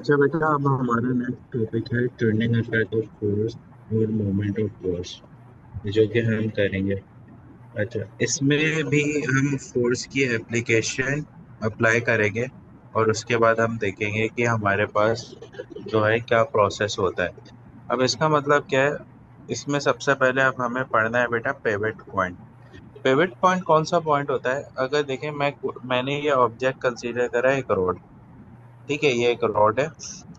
अच्छा बेटा, अब हमारा नेक्स्ट टॉपिक है टर्निंग इफेक्ट ऑफ फोर्स और मोमेंट ऑफ फोर्स, जो कि हम करेंगे। अच्छा, इसमें भी हम फोर्स की एप्लीकेशन अप्लाई करेंगे और उसके बाद हम देखेंगे कि हमारे पास जो है क्या प्रोसेस होता है। अब इसका मतलब क्या है? इसमें सबसे पहले अब हमें पढ़ना है बेटा पिवट पॉइंट। पिवट पॉइंट कौन सा पॉइंट होता है? अगर देखें, मैंने ये ऑब्जेक्ट कंसीडर करा एक रोड। ठीक है, ये एक रॉड है,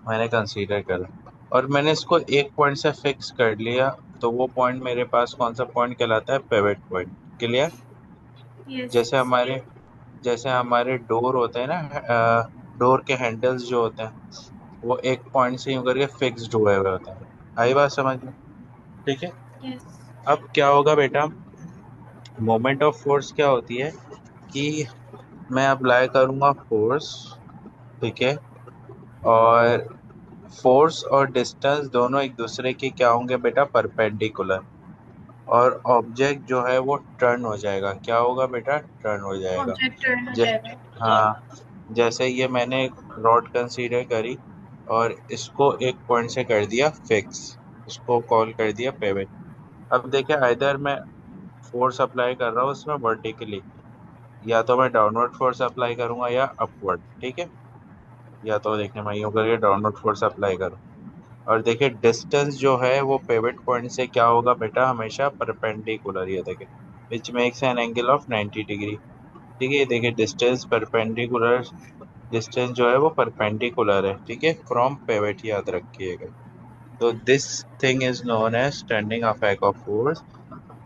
मैंने कंसीडर करा और मैंने इसको एक पॉइंट से फिक्स कर लिया। तो वो पॉइंट मेरे पास कौन सा पॉइंट कहलाता है? Pivot point. क्लियर? यस। जैसे हमारे जैसे हमारे डोर होते हैं ना, डोर के हैंडल्स जो होते हैं वो एक पॉइंट से यूं करके फिक्स्ड हुए हुए होते हैं। आई बात समझ में? ठीक है। यस। अब क्या होगा बेटा? मोमेंट ऑफ फोर्स क्या होती है कि मैं अप्लाई करूंगा फोर्स। ठीक है। और फोर्स और डिस्टेंस दोनों एक दूसरे के क्या होंगे बेटा? परपेंडिकुलर। और ऑब्जेक्ट जो है वो टर्न हो जाएगा। क्या होगा बेटा? टर्न हो जाएगा। ऑब्जेक्ट टर्न हो जै जाएगा। हाँ, जैसे ये मैंने एक रॉड कंसीडर करी और इसको एक पॉइंट से कर दिया फिक्स, उसको कॉल कर दिया पिवट। अब देखिए, इधर मैं फोर्स अप्लाई कर रहा हूँ उसमें वर्टिकली, या तो मैं डाउनवर्ड फोर्स अप्लाई करूंगा या अपवर्ड। ठीक है। या तो देखिए मैं यूं करके डाउनवर्ड फोर्स अप्लाई करूँ। और देखिए डिस्टेंस जो है वो पिवट पॉइंट से क्या होगा बेटा? हमेशा परपेंडिकुलर। ये देखिए विच makes an angle of 90 degree. ठीक है, ये देखिए डिस्टेंस परपेंडिकुलर, डिस्टेंस जो है वो परपेंडिकुलर है। ठीक है, फ्रॉम पिवट, याद रखिएगा। तो this thing is known as turning affect of force,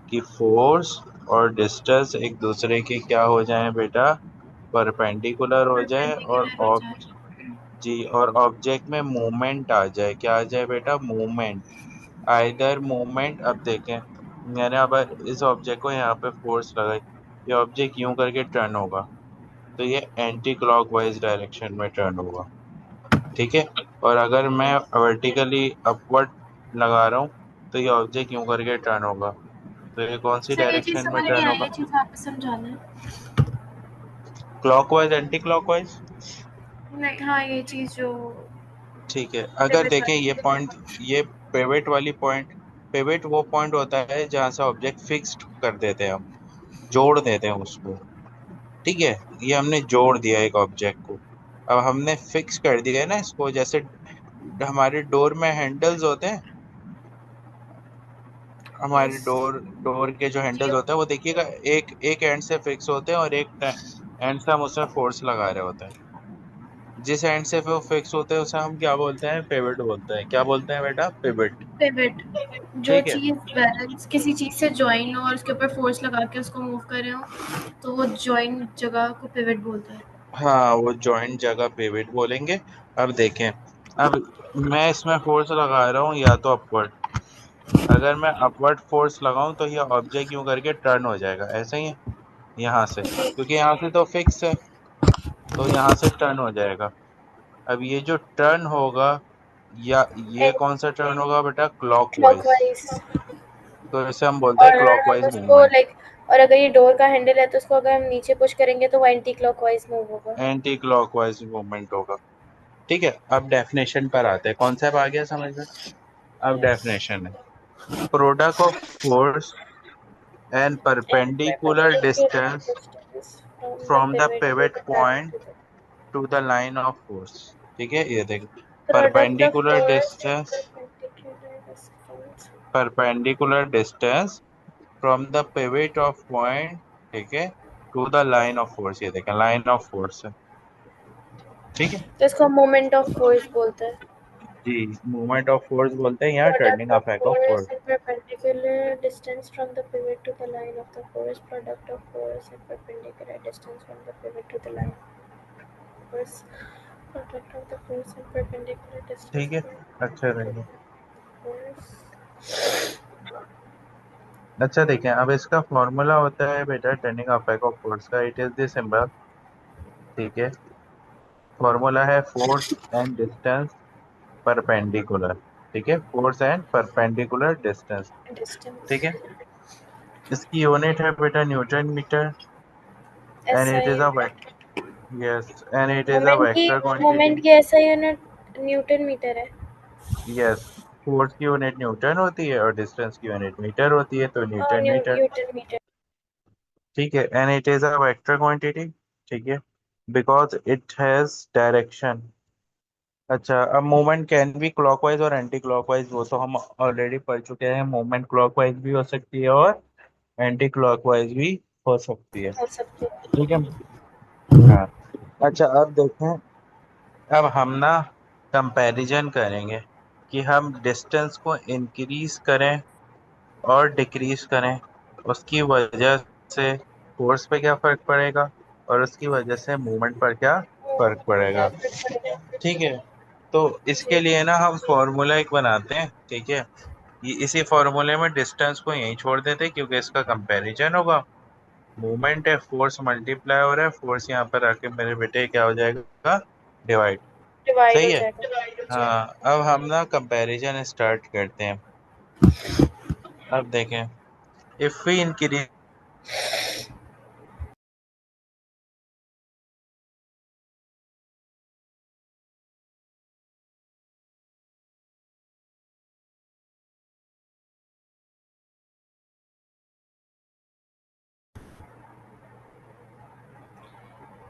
कि फोर्स और डिस्टेंस एक दूसरे के क्या हो जाएं बेटा? परपेंडिकुलर हो जाए। और परपेंडिकुलर हो जाए। जी, और ऑब्जेक्ट में मूवमेंट आ जाए। क्या आ जाए बेटा? मूवमेंट। Either movement. अब देखें, मैंने अब इस ऑब्जेक्ट को यहाँ पे फोर्स लगाई, ये ऑब्जेक्ट यूं करके टर्न होगा, तो ये एंटी क्लॉकवाइज डायरेक्शन में टर्न होगा। ठीक है। और अगर मैं यस। वर्टिकली अपवर्ड लगा रहा हूँ तो ये ऑब्जेक्ट यूं करके टर्न होगा। तो ये कौन सी सर ये चीज़ डायरेक्शन में समझ नहीं टर्न आई, ये होगा? चीज़ वापस समझाना है। Clockwise, anti clockwise. नहीं, हाँ, ये चीज़ जो ठीक है, अगर पिवट देखें वाली। ये पॉइंट, ये पिवट वाली पॉइंट, पिवट वो पॉइंट होता है जहां से ऑब्जेक्ट फिक्स्ड कर देते हैं हम, जोड़ देते हैं उसको। ठीक है, ये हमने जोड़ दिया एक ऑब्जेक्ट को। अब हमने फिक्स कर दिया है ना इसको, जैसे हमारे डोर में हैंडल्स होते हैं, हमारे यस। डोर डोर के जो जी। हैंडल्स होते हैं वो देखिएगा, एक एक एंड से फिक्स होते हैं और एक एंड से हम उसमें फोर्स लगा रहे होते हैं। जिस एंड से वो फिक्स होते हैं उसे हम क्या बोलते हैं? पिवट बोलते हैं। क्या बोलते हैं बेटा? पिवट। पिवट। जो ठीक है। चीज़ बैलेंस किसी चीज़ से जॉइन हो और उसके ऊपर फोर्स लगा के उसको मूव कर रहे हो, तो वो जॉइन जगह को पिवट बोलते हैं। हाँ, वो जॉइंट जगह पिवट बोलेंगे। अब देखें, अब मैं इसमें फोर्स लगा रहा हूँ या तो अपवर्ड। अगर मैं अपवर्ड फोर्स लगाऊं तो ये ऑब्जेक्ट यूं करके टर्न हो जाएगा, ऐसे ही है, यहाँ से, क्योंकि यहाँ से तो फिक्स है, तो यहाँ से टर्न हो जाएगा। अब ये जो टर्न होगा, या ये कौन सा टर्न होगा बेटा? क्लॉकवाइज। क्लॉकवाइज। तो इसे हम बोलते और हैं अगर हम क्लॉकवाइज उसको मूवमेंट। लाइक, और अगर ये डोर का हैंडल है तो उसको अगर हम नीचे पुश करेंगे तो वो एंटी क्लॉकवाइज मूव होगा। एंटी क्लॉकवाइज मूवमेंट होगा। ठीक है, अब डेफिनेशन पर आते हैं। कॉन्सेप्ट आ गया समझ में? अब यस। डेफिनेशन है, product of force and And perpendicular perpendicular distance distance from the from the pivot to pivot the line point to the to the line of force. ठीक है, ये देखो, product of perpendicular force and distance, perpendicular distance. Perpendicular distance from the pivot of point, ठीक है, to the line of force. ये देखें, line of force है। ठीक है तो इसको मोमेंट ऑफ फोर्स बोलते हैं। जी, मूवमेंट ऑफ फोर्स बोलते हैं, यहाँ turning Product of affect of force force. and perpendicular distance from the pivot to the line of the force. Product of force and perpendicular distance from the pivot to the line of force. Product of the force and perpendicular distance ठीक है, from अच्छा the रहेगा। force. अच्छा देखें, अब इसका formula होता है बेटा टर्निंग अफेक्ट ऑफ फोर्स का, इट इज द सिंबल। ठीक है, फॉर्मूला है फोर्स एंड डिस्टेंस परपेंडिकुलर। ठीक है, फोर्स एंड परपेंडिकुलर डिस्टेंस। ठीक Distance. है, इसकी यूनिट है बेटा newton metre. And SI it is a unit. Yes, and it is a moment की वेक्टर क्वांटिटी। मोमेंट की SI यूनिट न्यूटन मीटर है। यस, फोर्स की यूनिट न्यूटन होती है और डिस्टेंस की यूनिट मीटर होती है, तो न्यूटन मीटर। Newton metre. ठीक है, and it is a vector quantity. ठीक है, बिकॉज इट हैज डायरेक्शन। अच्छा, अब मूवमेंट कैन बी क्लॉकवाइज और एंटी क्लॉकवाइज, वो तो हम ऑलरेडी पढ़ चुके हैं। मूवमेंट क्लॉकवाइज भी हो सकती है और एंटी क्लॉकवाइज भी हो सकती है। हो सकती है। ठीक है। हाँ। अच्छा, अब देखें, अब हम ना कंपैरिजन करेंगे कि हम डिस्टेंस को इंक्रीज करें और डिक्रीज करें, उसकी वजह से फोर्स पे क्या फर्क पड़ेगा और उसकी वजह से मूवमेंट पर क्या फर्क पड़ेगा। क्या फर्क पड़ेगा। ठीक है, तो इसके जी। लिए ना हम फॉर्मूला एक बनाते हैं। ठीक है, ये इसी फॉर्मूले में डिस्टेंस को यहीं छोड़ देते हैं क्योंकि इसका कंपैरिजन होगा। मूवमेंट है, फोर्स मल्टीप्लाई हो रहा है, फोर्स यहाँ पर आके मेरे बेटे क्या हो जाएगा, डिवाइड। डिवाइड सही हो है। जाएगा। जी। हाँ, अब हम ना कंपैरिजन स्टार्ट करते हैं। अब देखें, if we increase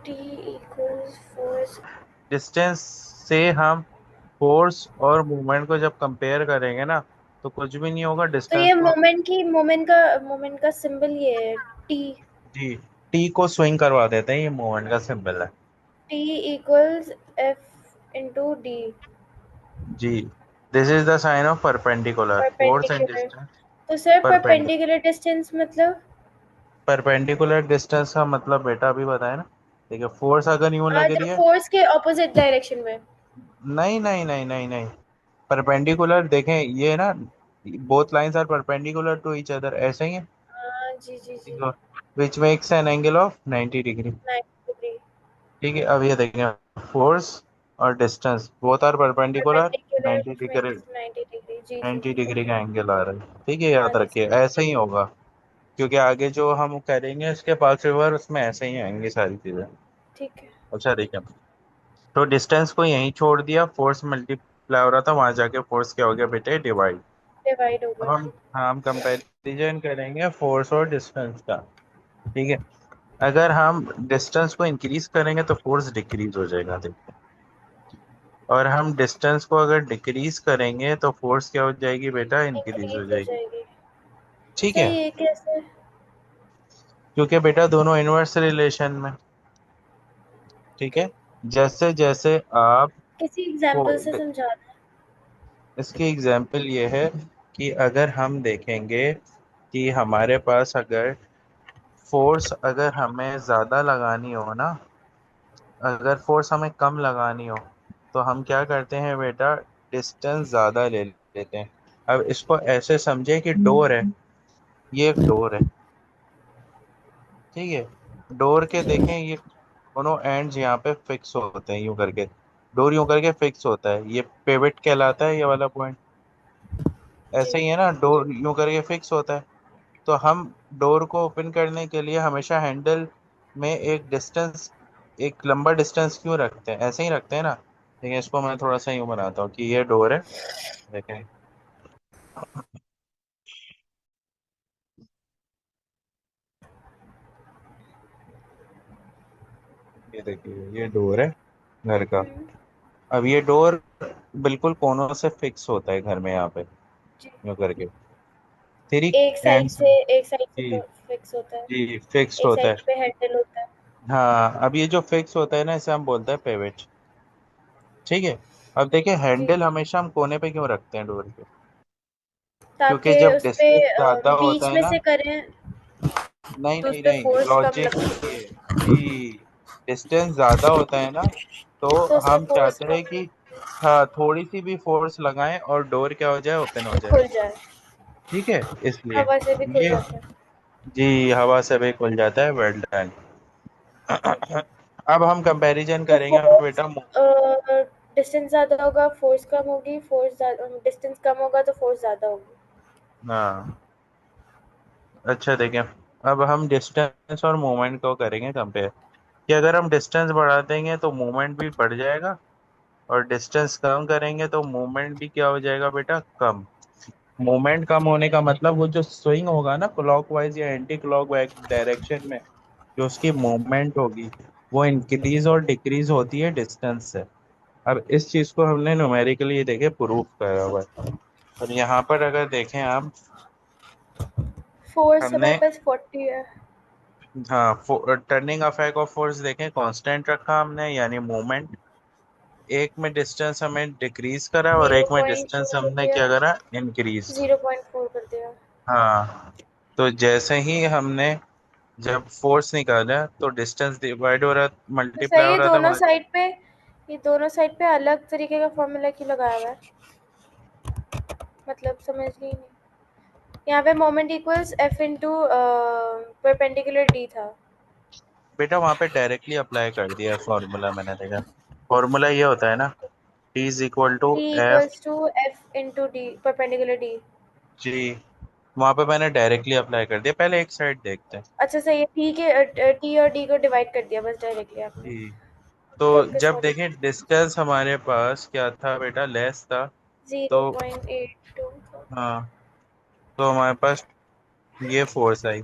T equals force. Distance से हम फोर्स और मूवमेंट को जब कंपेयर करेंगे ना, तो कुछ भी नहीं होगा तो डिस्टेंस ये को। मोमेंट का सिंबल ये है टी। जी, टी को स्विंग करवा देते हैं, ये मूवमेंट का सिंबल है। T equals F into D. जी, this is the sign of perpendicular force and perpendicular. Distance. तो सर परपेंडिकुलर परपेंडिकुलर डिस्टेंस मतलब। परपेंडिकुलर डिस्टेंस का मतलब बेटा अभी बताया ना। ठीक है, फोर्स अगर यूं लग जो रही है। फोर्स के ऑपोजिट डायरेक्शन में। नहीं नहीं नहीं नहीं नहीं, परपेंडिकुलर देखें ये ना, both lines are perpendicular to each other, ऐसे ही है। जी जी जी। Which makes an angle of 90 degree. 90 degree. ठीक है, अब ये देखें, फोर्स और distance both are perpendicular, perpendicular 90 which degree, makes 90 degree. जी जी 90 जी। डिग्री का एंगल आ रहा है। ठीक है, हाँ याद जी रखिए सर। ऐसे ही होगा। क्योंकि आगे जो हम करेंगे इसके पास रिवर, उसमें ऐसे ही आएंगी सारी चीजें। ठीक है। अच्छा देखिए, तो डिस्टेंस को यहीं छोड़ दिया, फोर्स मल्टीप्लाई हो रहा था, वहां जाके फोर्स क्या हो गया बेटे, डिवाइड। डिवाइड हो अब गया। हम कंपैरिजन करेंगे फोर्स और डिस्टेंस का। ठीक है, अगर हम डिस्टेंस को इंक्रीज करेंगे तो फोर्स डिक्रीज हो जाएगा, देखिए। और हम डिस्टेंस को अगर डिक्रीज करेंगे तो फोर्स क्या हो जाएगी बेटा, इंक्रीज हो इंक्रीज हो जाएगी। जाएगी। ठीक सर है, ये कैसे। क्योंकि बेटा दोनों इनवर्स रिलेशन में। ठीक है, जैसे जैसे आप किसी एग्जांपल से समझाना। इसकी एग्जाम्पल ये है कि अगर हम देखेंगे कि हमारे पास अगर फोर्स अगर हमें ज़्यादा लगानी हो ना, अगर फोर्स हमें कम लगानी हो, तो हम क्या करते हैं बेटा, डिस्टेंस ज़्यादा ले लेते हैं। अब इसको ऐसे समझे कि डोर है, ये एक डोर है। ठीक है, डोर के जी देखें ये दोनों एंड्स यहाँ पे फिक्स होते हैं, यूं करके डोर यूं करके फिक्स होता है, ये पिवट कहलाता है, ये वाला पॉइंट। जी ऐसे ही है ना, डोर यूं करके फिक्स होता है। तो हम डोर को ओपन करने के लिए हमेशा हैंडल में एक डिस्टेंस, एक लंबा डिस्टेंस क्यों रखते हैं, ऐसे ही रखते हैं ना। देखिए, इसको मैं थोड़ा सा यूं बनाता हूँ कि ये डोर है। देखें, ये देखिए, ये डोर है घर का। हम्म, अब ये डोर बिल्कुल कोनों से फिक्स होता है घर में, यहाँ पे जी। यूं करके, थ्री एक साइड एंड्स। से एक साइड से जी, फिक्स होता है। जी फिक्स्ड एक होता है। साइड पे हैंडल होता है। हाँ, अब ये जो फिक्स होता है ना, इसे हम बोलते हैं पेविट। ठीक है, अब देखिए, जी। हैंडल हमेशा हम कोने पे क्यों रखते हैं डोर के, क्योंकि ताकि जब उस पे डिस्टेंस ज्यादा होता बीच है में ना। से करें नहीं तो उस नहीं पे नहीं, फोर्स कम लॉजिक लग सके। ये कि डिस्टेंस ज्यादा होता है ना, तो तो उसमें हम फोर्स चाहते हैं कम कि हाँ, थोड़ी सी भी फोर्स लगाएं और डोर क्या हो जाए, ओपन हो जाए। खुल जाए। ठीक है, इसलिए हवा से भी खुल ये, जाता है। जी हवा से भी खुल जाता है, वेल डन। अब हम कंपैरिजन तो करेंगे फोर्स बेटा। डिस्टेंस ज्यादा होगा फोर्स कम होगी, फोर्स डिस्टेंस कम होगा तो फोर्स ज्यादा होगी। हाँ, अच्छा देखें, अब हम डिस्टेंस और मोमेंट को करेंगे कंपेयर, कि अगर हम डिस्टेंस बढ़ा देंगे तो मोमेंट भी बढ़ जाएगा और डिस्टेंस कम करेंगे तो मूवमेंट भी क्या हो जाएगा बेटा, कम। मूवमेंट कम होने का मतलब वो जो स्विंग होगा ना क्लॉकवाइज या एंटी क्लॉक डायरेक्शन में, जो उसकी मूवमेंट होगी वो इंक्रीज और डिक्रीज होती है डिस्टेंस से। अब इस चीज को हमने न्यूमेरिकली देखे प्रूफ करा हुआ है। और यहाँ पर अगर देखें आप, फोर्स हमारे हमने, पास 40 है। हाँ, टर्निंग अफेक्ट ऑफ फोर्स देखें, कांस्टेंट रखा हमने, यानी मूवमेंट। एक में डिस्टेंस हमें डिक्रीज करा और जीरो एक में पॉइंट डिस्टेंस फोर कर हमने दिया। क्या करा, इंक्रीज। 0.4 कर दिया। हाँ, तो जैसे ही हमने जब फोर्स निकाला तो डिस्टेंस डिवाइड हो रहा, तो मल्टीप्लाई सही हो है, रहा था दोनों वहाँ। साइड पे, ये दोनों साइड पे अलग तरीके का फॉर्मूला क्यों लगाया हुआ है? मतलब समझ गई नहीं। यहाँ पे moment equals F into perpendicular D था। बेटा वहाँ पे डायरेक्टली अप्लाई कर दिया फॉर्मूला, मैंने देखा फॉर्मूला ये होता है ना, T is equal to T F equals to F into D perpendicular D. जी। वहाँ पे मैंने डायरेक्टली अप्लाई कर दिया, पहले एक साइड देखते हैं। अच्छा सही है, टी के टी और डी को डिवाइड कर दिया बस डायरेक्टली आपने। जी, तो ओके जब सॉरी। देखें डिस्टेंस हमारे पास क्या था बेटा, लेस था। जीरो तो पॉइंट एट टू हाँ, तो हमारे पास ये फोर्स आई,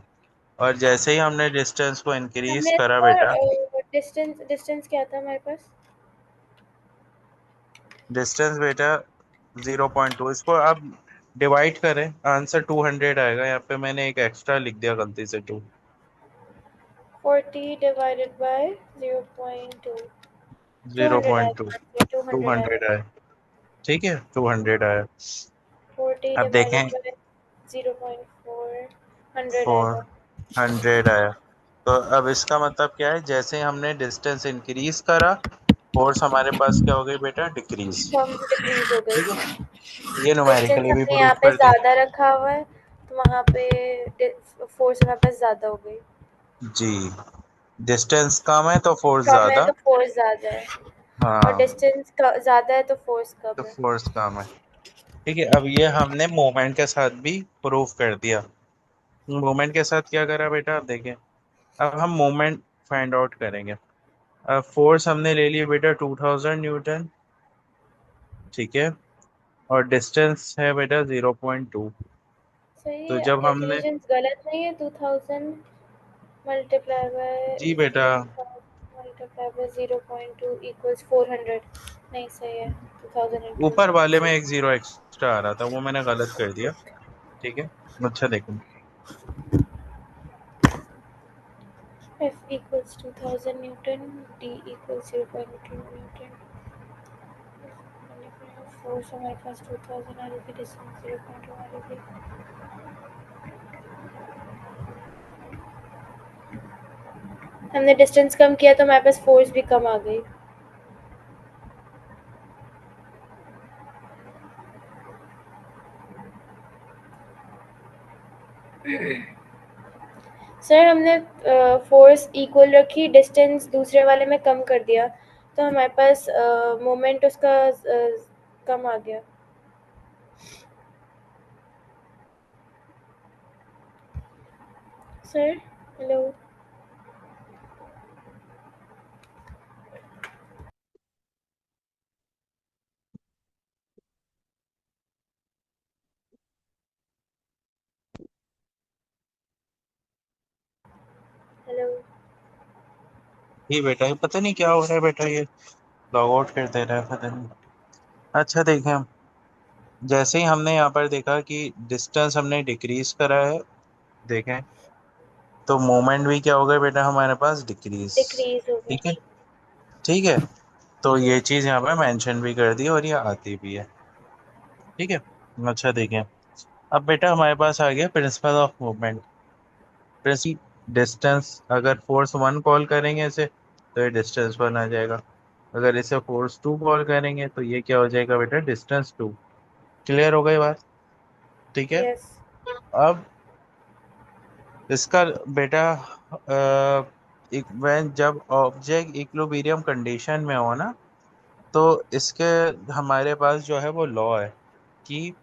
और जैसे ही हमने डिस्टेंस को इंक्रीज हमने करा इसका बेटा, डिस्टेंस डिस्टेंस क्या था हमारे पास? डिस्टेंस बेटा 0.2, इसको आप डिवाइड करें आंसर 200 आएगा। यहाँ पे मैंने एक एक्स्ट्रा लिख दिया गलती से 2। 40 divided by 0.2। Two zero hundred point two आया, टू टू हंड्रेड आया। हंड्रेड आया, ठीक है, 200 आया। 40 अब डिवाइडेड देखें, बाय 0.4, 100 फोर आएगा। हंड्रेड आया। तो अब इसका मतलब क्या है, जैसे ही हमने डिस्टेंस इंक्रीज करा, फोर्स हमारे पास क्या हो गई बेटा, डिक्रीज। कम डिक्रीज हो ठीक है, गई। ये डिस्टेंस न्यूमेरिकली भी हमने यहाँ प्रूफ पे कर दिया। ज़्यादा रखा हुआ है, तो वहाँ पे फोर्स हमारे पास ज़्यादा हो गई। जी, डिस्टेंस कम है तो फोर्स कम है ज्यादा। तो फोर्स ज़्यादा है, और हाँ, डिस्टेंस ज़्यादा है तो फोर्स तो कम है। फोर्स कम है। ठीक है, अब ये हमने मोमेंट के साथ भी प्रूफ कर दिया। मोमेंट के साथ क्या करा बेटा, आप देखें। अब हम मोमेंट फाइंड आउट करेंगे। अब फोर्स हमने ले लिया बेटा 2000 न्यूटन, ठीक है, और डिस्टेंस है बेटा 0.2। सही तो है, जब हमने, डेफिनेशंस गलत नहीं है। 2000 मल्टीप्लाई बाय जी बेटा, 0.2 इक्वल्स 400। नहीं सही है, 2000 इंटू ऊपर वाले में 0। एक जीरो एक्स्ट्रा आ रहा था, वो मैंने गलत कर दिया। ठीक है, अच्छा देखो। F equals 2000 Newton, D equals 0.2 Newton. Force हमारे पास 2000 आ रही थी, डिस्टेंस 0.2 आ रही थी। हमने डिस्टेंस कम किया तो हमारे पास फोर्स भी कम आ गई। सर हमने फोर्स इक्वल रखी, डिस्टेंस दूसरे वाले में कम कर दिया, तो हमारे पास मोमेंट उसका कम आ गया। Sir hello. हेलो। ये बेटा, ये पता नहीं क्या हो रहा है बेटा, ये लॉग आउट कर दे रहा है, पता नहीं। अच्छा देखें हम, जैसे ही हमने यहाँ पर देखा कि डिस्टेंस हमने डिक्रीज करा है, देखें, तो मोमेंट भी क्या हो गया बेटा हमारे पास, डिक्रीज। डिक्रीज हो ठीक गया। है, ठीक है, तो जी। ये चीज यहाँ पे मेंशन भी कर दी और ये आती भी है। ठीक है, अच्छा देखें। अब बेटा हमारे पास आ गया प्रिंसिपल ऑफ मूवमेंट। डिस्टेंस, अगर फोर्स 1 कॉल करेंगे इसे तो ये डिस्टेंस 1 आ जाएगा। अगर इसे फोर्स 2 कॉल करेंगे तो ये क्या हो जाएगा बेटा, डिस्टेंस 2। क्लियर हो गई बात, ठीक है। यस। अब इसका बेटा, जब ऑब्जेक्ट इक्विलिब्रियम कंडीशन में हो ना, तो इसके हमारे पास जो है वो लॉ है कि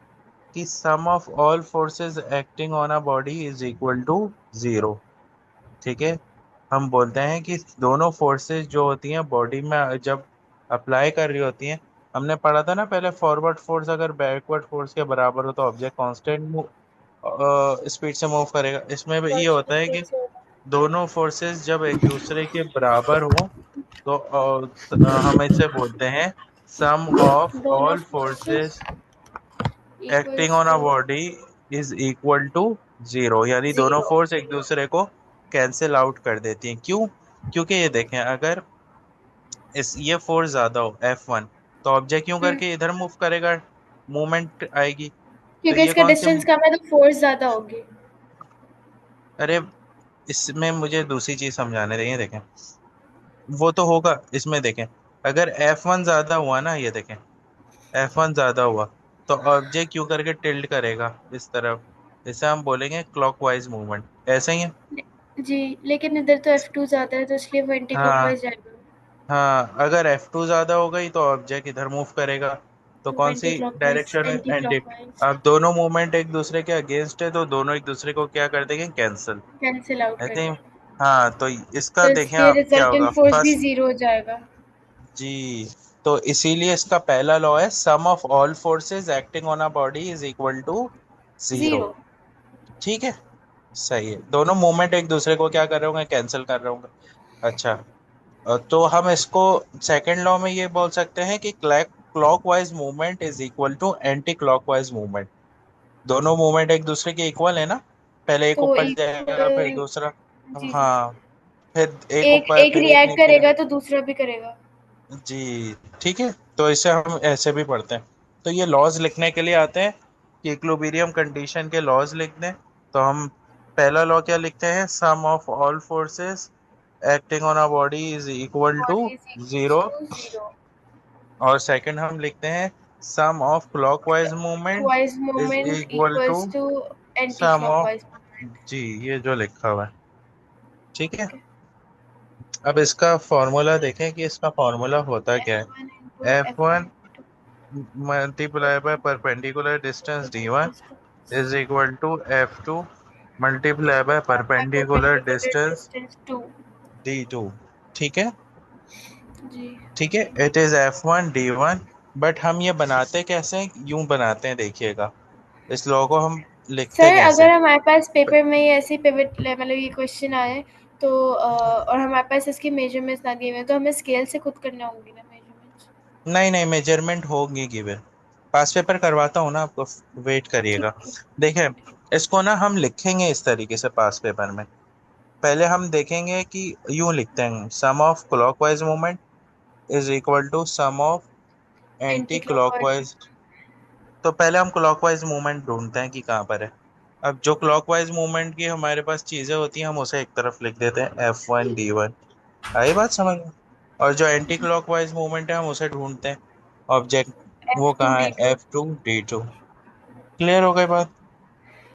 sum of all forces acting on a body is equal to 0। ठीक है, हम बोलते हैं कि दोनों फोर्सेस जो होती हैं बॉडी में जब अप्लाई कर रही होती हैं, हमने पढ़ा था ना पहले, फॉरवर्ड फोर्स अगर बैकवर्ड फोर्स के बराबर हो तो ऑब्जेक्ट कांस्टेंट स्पीड से मूव करेगा। इसमें भी ये कौन सी होता है कि स्पीड से होगा? दोनों फोर्सेस जब एक दूसरे के बराबर हो तो हम इसे बोलते हैं सम ऑफ दोनों all forces forces acting equals on a to body is equal to zero, यानी दोनों जीरो। फोर्स एक दूसरे को कैंसिल आउट कर देती हैं। क्यों? क्योंकि ये देखें, अगर इस ये फोर्स ज्यादा हो F1, तो ऑब्जेक्ट क्यों हम्म, करके इधर मूव करेगा, मूवमेंट आएगी। तो क्योंकि ये इसका कौन सी, डिस्टेंस कम है तो फोर्स ज्यादा होगी। अरे इसमें मुझे दूसरी चीज समझाने देंगे, देखें वो तो होगा इसमें। देखें अगर F1 ज्यादा हुआ ना, ये देखें F1 ज्यादा हुआ तो ऑब्जेक्ट क्यों करके टिल्ट करेगा इस तरफ, इसे हम बोलेंगे क्लॉकवाइज मूवमेंट। ऐसे ही है। जी, लेकिन इधर तो F2 ज्यादा है तो इसलिए वो एंटी हाँ क्लॉकवाइज जाएगा। हाँ, अगर F2 ज्यादा हो गई तो ऑब्जेक्ट इधर मूव करेगा। तो तो कौन anti C clockwise, direction anti है, एंटी। क्लॉकवाइज अब दोनों मूवमेंट एक दूसरे के अगेंस्ट है तो दोनों एक दूसरे को क्या कर देंगे, कैंसिल। कैंसिल आउट कर ऐसे ही। देगा। हाँ, तो इसका तो देखें इसलिए आप क्या रिजल्टेंट होगा फोर्स भी फर्स्ट। जीरो हो जाएगा। जी, तो इसीलिए इसका पहला लॉ है sum of all forces acting on a body is equal to zero. Zero. ठीक है, सही है। दोनों मूवमेंट एक दूसरे को क्या कर रहे होंगे, कैंसिल कर रहे होंगे। अच्छा, तो हम इसको सेकंड लॉ में ये बोल सकते हैं कि clockwise movement is equal to anti clockwise movement. दोनों मूवमेंट एक दूसरे के इक्वल है ना, पहले एक तो ऊपर जाएगा फिर इक्वल। दूसरा। जी जी जी। हाँ, फिर एक एक ऊपर एक फिर एक रिएक्ट नीचे। करेगा तो दूसरा भी करेगा। जी, ठीक है। तो इसे हम ऐसे भी पढ़ते हैं। तो ये लॉज लिखने के लिए आते हैं कि इक्विलिब्रियम कंडीशन के लॉज लिख दें। तो हम पहला लॉ क्या लिखते हैं, sum of all forces acting on a body is equal to body is equals zero. To zero. और सेकंड हम लिखते हैं sum of clockwise movement clockwise is movement equal to equals to anti sum of. Clockwise movement. जी, ये जो लिखा हुआ है, ठीक है। ठीक है। अब इसका फॉर्मूला देखें कि इसका फॉर्मूला होता क्या एफ है। One into F F one one multiply by perpendicular distance D1 distance is equal to F2 multiply by by perpendicular perpendicular distance distance two. D2। ठीक है, जी। ठीक है। It is F1 D1। But हम ये बनाते कैसे हैं, यूं बनाते हैं, देखिएगा इस लॉ को हम लिखते सर कैसे अगर हैं। हमारे पास पेपर में ये ऐसी पिवट मतलब ये क्वेश्चन आए तो और हमारे पास इसकी मेजरमेंट्स ना दिए हुए हैं, तो हमें स्केल से खुद करना होंगी ना मेजरमेंट्स। नहीं नहीं, मेजरमेंट होगी गिवन। पास पेपर करवाता हूँ ना आपको, वेट ठीक करिएगा। ठीक देखिए, ठीक। इसको ना हम लिखेंगे इस तरीके से पास पेपर में। पहले हम देखेंगे कि यूं लिखते हैं, sum of clockwise movement is equal to sum of anti anti clockwise. Clockwise. तो पहले हम क्लॉकवाइज मूवमेंट ढूंढते हैं कि कहाँ पर है। अब जो क्लॉकवाइज मूवमेंट की हमारे पास चीजें होती हैं हम उसे एक तरफ लिख देते हैं F1 D1। आई बात समझ में? और जो एंटी जी। क्लॉकवाइज मूवमेंट है हम उसे ढूंढते हैं, ऑब्जेक्ट। वो एफ टू कहाँ डी है, टू F2 D2। क्लियर हो गई बात?